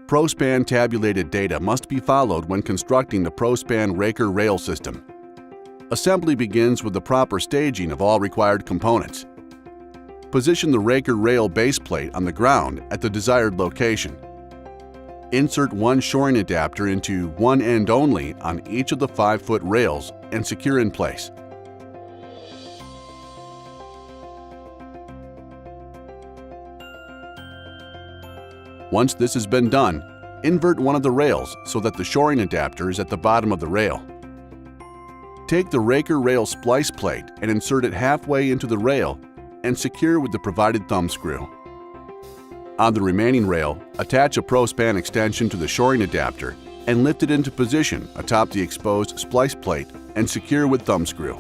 Prospan tabulated data must be followed when constructing the Prospan Raker rail system. Assembly begins with the proper staging of all required components. Position the Raker rail base plate on the ground at the desired location. Insert one shoring adapter into one end only on each of the 5-foot rails and secure in place. Once this has been done, invert one of the rails so that the shoring adapter is at the bottom of the rail. Take the Raker rail splice plate and insert it halfway into the rail and secure with the provided thumb screw. On the remaining rail, attach a Prospan extension to the shoring adapter and lift it into position atop the exposed splice plate and secure with thumb screw.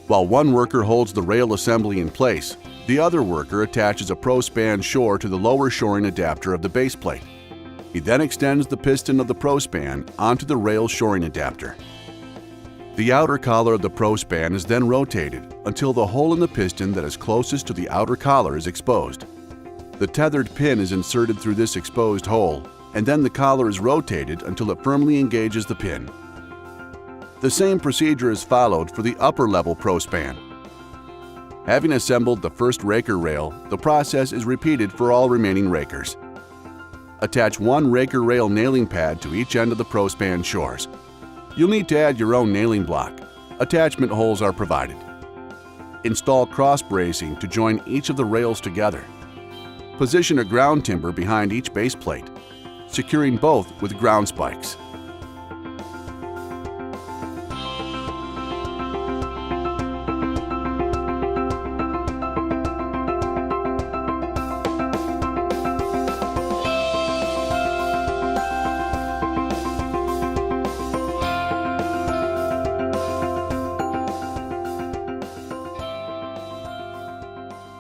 While one worker holds the rail assembly in place, the other worker attaches a Prospan shore to the lower shoring adapter of the base plate. He then extends the piston of the Prospan onto the rail shoring adapter. The outer collar of the Prospan is then rotated until the hole in the piston that is closest to the outer collar is exposed. The tethered pin is inserted through this exposed hole, and then the collar is rotated until it firmly engages the pin. The same procedure is followed for the upper level Prospan. Having assembled the first Raker rail, the process is repeated for all remaining Rakers. Attach one Raker rail nailing pad to each end of the Prospan shores. You'll need to add your own nailing block. Attachment holes are provided. Install cross bracing to join each of the rails together. Position a ground timber behind each base plate, securing both with ground spikes.